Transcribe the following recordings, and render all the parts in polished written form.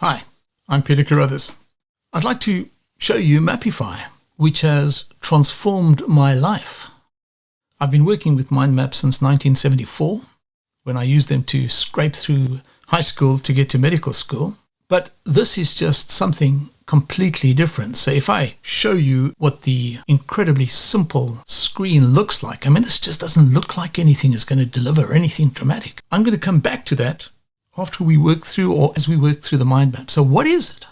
Hi, I'm Peter Carruthers. I'd like to show you Mapify, which has transformed my life. I've been working with mind maps since 1974, when I used them to scrape through high school to get to medical school. But this is just something completely different. So if I show you what the incredibly simple screen looks like, I mean, this just doesn't look like anything is going to deliver anything dramatic. I'm going to come back to that after we work through, or as we work through the mind map. So what is it?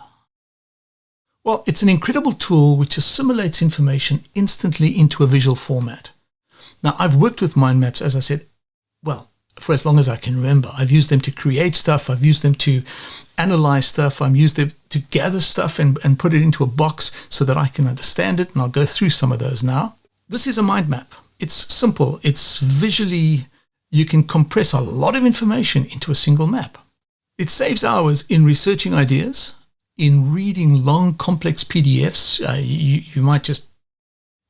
Well, it's an incredible tool which assimilates information instantly into a visual format. Now, I've worked with mind maps, as I said, well, for as long as I can remember. I've used them to create stuff. I've used them to analyze stuff. I've used them to gather stuff and put it into a box so that I can understand it. And I'll go through some of those now. This is a mind map. It's simple. It's visually, you can compress a lot of information into a single map. It saves hours in researching ideas, in reading long, complex PDFs. You might just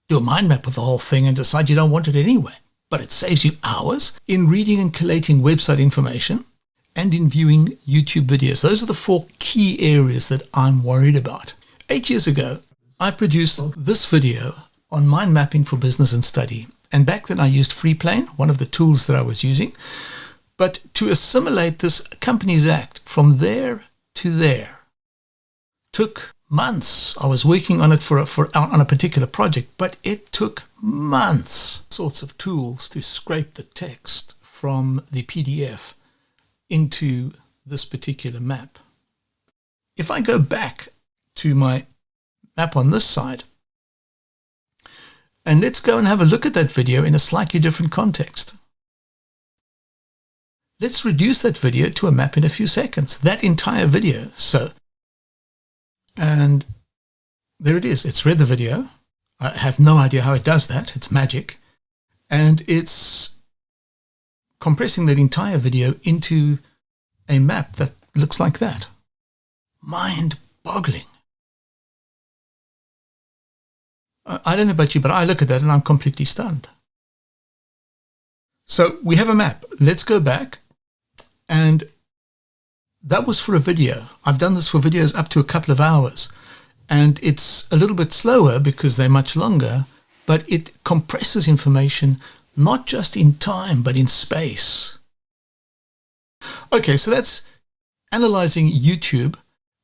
do a mind map of the whole thing and decide you don't want it anyway. But it saves you hours in reading and collating website information and in viewing YouTube videos. Those are the 4 key areas that I'm worried about. 8 years ago, I produced this video on mind mapping for business and study. And back then I used Freeplane, one of the tools that I was using. But to assimilate this Companies Act from there to there took months. I was working on it on a particular project, but it took months. Sorts of tools to scrape the text from the PDF into this particular map. If I go back to my map on this side, and let's go and have a look at that video in a slightly different context. Let's reduce that video to a map in a few seconds, that entire video. And there it is. It's read the video. I have no idea how it does that. It's magic. And it's compressing that entire video into a map that looks like that. Mind-boggling. I don't know about you, but I look at that and I'm completely stunned. So we have a map. Let's go back. And that was for a video. I've done this for videos up to a couple of hours. And it's a little bit slower because they're much longer, but it compresses information not just in time, but in space. Okay, so that's analyzing YouTube.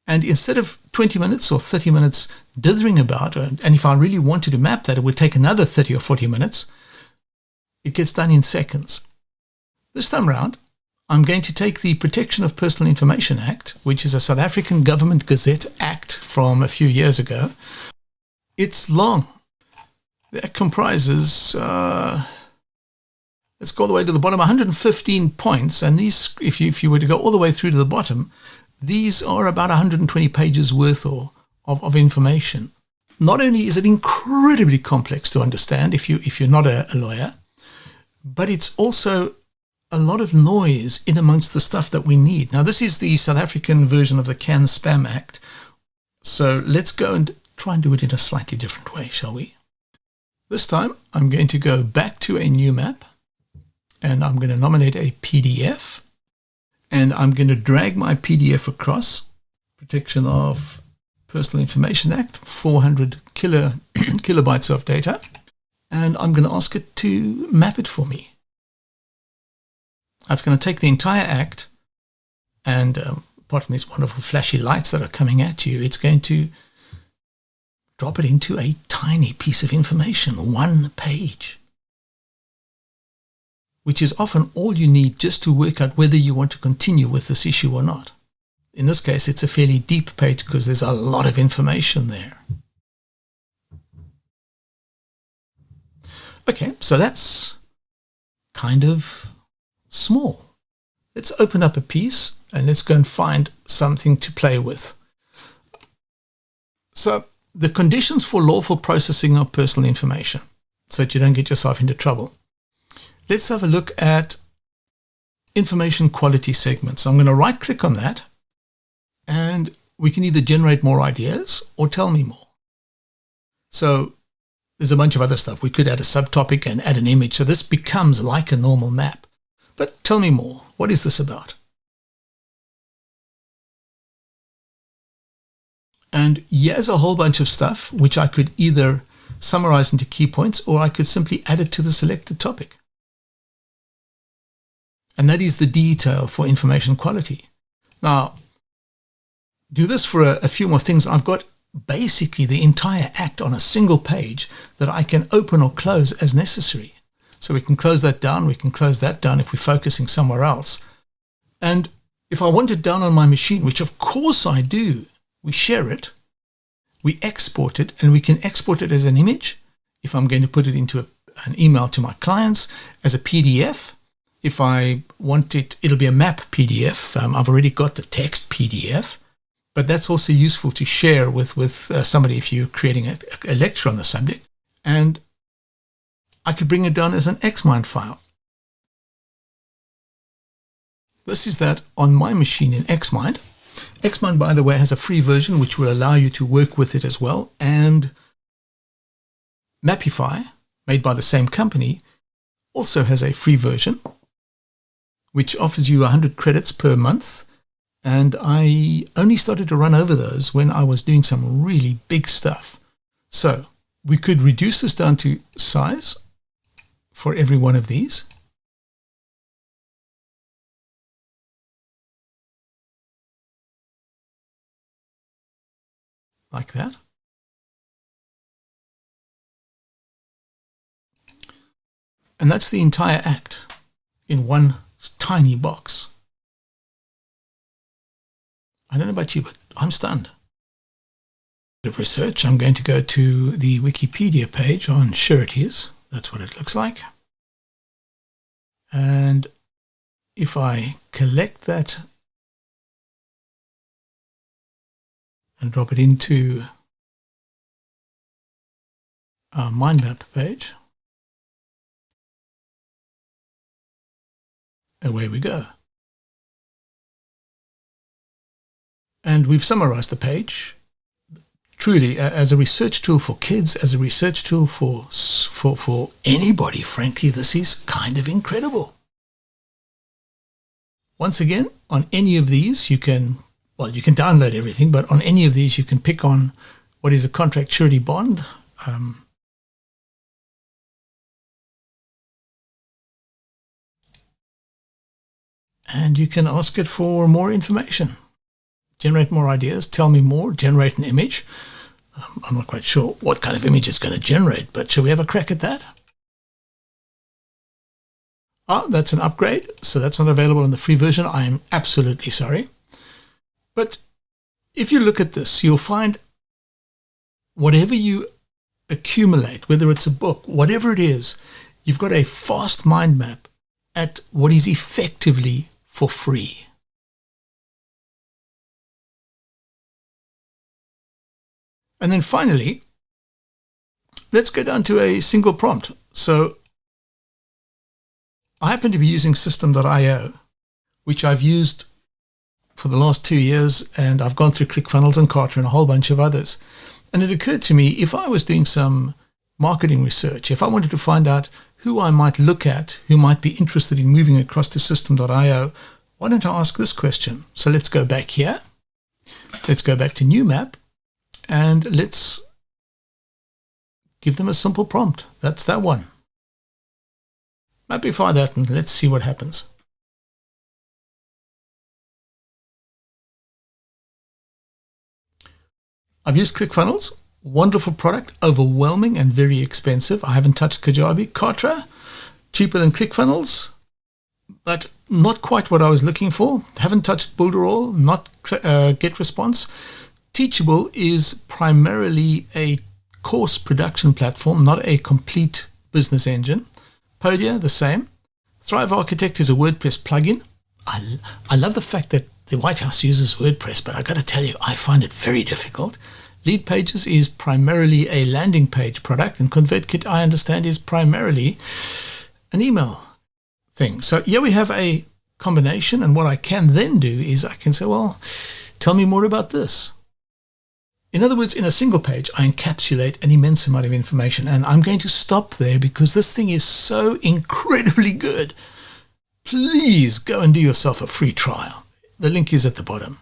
And instead of 20 minutes or 30 minutes dithering about, and if I really wanted to map that, it would take another 30 or 40 minutes. It gets done in seconds. This time around, I'm going to take the Protection of Personal Information Act, which is a South African Government Gazette Act from a few years ago. It's long. That comprises, let's go all the way to the bottom, 115 points. And these, if you were to go all the way through to the bottom, these are about 120 pages worth of information. Not only is it incredibly complex to understand if you're not a lawyer, but it's also a lot of noise in amongst the stuff that we need. Now, this is the South African version of the Can Spam Act. So let's go and try and do it in a slightly different way, shall we? This time, I'm going to go back to a new map, and I'm going to nominate a PDF, and I'm going to drag my PDF across. Protection of Personal Information Act, 400 kilobytes of data, and I'm going to ask it to map it for me. It's going to take the entire act, and apart from these wonderful flashy lights that are coming at you, it's going to drop it into a tiny piece of information, 1 page, which is often all you need just to work out whether you want to continue with this issue or not. In this case, it's a fairly deep page because there's a lot of information there. Okay, so that's kind of small. Let's open up a piece and let's go and find something to play with. So the conditions for lawful processing of personal information so that you don't get yourself into trouble. Let's have a look at information quality segments. So I'm going to right click on that and we can either generate more ideas or tell me more. So there's a bunch of other stuff. We could add a subtopic and add an image. So this becomes like a normal map. But tell me more. What is this about? And here's a whole bunch of stuff which I could either summarize into key points, or I could simply add it to the selected topic. And that is the detail for information quality. Now, do this for a few more things. I've got basically the entire act on a single page that I can open or close as necessary. So we can close that down. We can close that down if we're focusing somewhere else. And if I want it down on my machine, which of course I do, we share it, we export it, and we can export it as an image if I'm going to put it into an email to my clients, as a PDF. If I want it, it'll be a map PDF. I've already got the text PDF, but that's also useful to share with somebody if you're creating a lecture on the subject. And I could bring it down as an Xmind file. This is that on my machine in Xmind. Xmind, by the way, has a free version which will allow you to work with it as well. And Mapify, made by the same company, also has a free version which offers you 100 credits per month. And I only started to run over those when I was doing some really big stuff. So we could reduce this down to size for every one of these. Like that. And that's the entire act in one tiny box. I don't know about you, but I'm stunned. Of research, I'm going to go to the Wikipedia page on sureties. That's what it looks like. And if I collect that and drop it into our mind map page, away we go. And we've summarized the page. Truly, as a research tool for kids, as a research tool for anybody, frankly, this is kind of incredible. Once again, on any of these, you can download everything, but on any of these, you can pick on what is a contract surety bond. And you can ask it for more information. Generate more ideas, tell me more, generate an image. I'm not quite sure what kind of image it's going to generate, but shall we have a crack at that? That's an upgrade, so that's not available in the free version. I am absolutely sorry. But if you look at this, you'll find whatever you accumulate, whether it's a book, whatever it is, you've got a fast mind map at what is effectively for free. And then finally, let's go down to a single prompt. So I happen to be using system.io, which I've used for the last 2 years, and I've gone through ClickFunnels and Carter and a whole bunch of others. And it occurred to me, if I was doing some marketing research, if I wanted to find out who I might look at, who might be interested in moving across to system.io, why don't I ask this question? So let's go back here. Let's go back to new map. And let's give them a simple prompt. That's that one. Mapify that and let's see what happens. I've used ClickFunnels. Wonderful product, overwhelming and very expensive. I haven't touched Kajabi. Kartra, cheaper than ClickFunnels, but not quite what I was looking for. Haven't touched Builderall, not GetResponse. Teachable is primarily a course production platform, not a complete business engine. Podia, the same. Thrive Architect is a WordPress plugin. I love the fact that the White House uses WordPress, but I got to tell you, I find it very difficult. Lead Pages is primarily a landing page product, and ConvertKit, I understand, is primarily an email thing. So here we have a combination, and what I can then do is I can say, well, tell me more about this. In other words, in a single page, I encapsulate an immense amount of information, and I'm going to stop there because this thing is so incredibly good. Please go and do yourself a free trial. The link is at the bottom.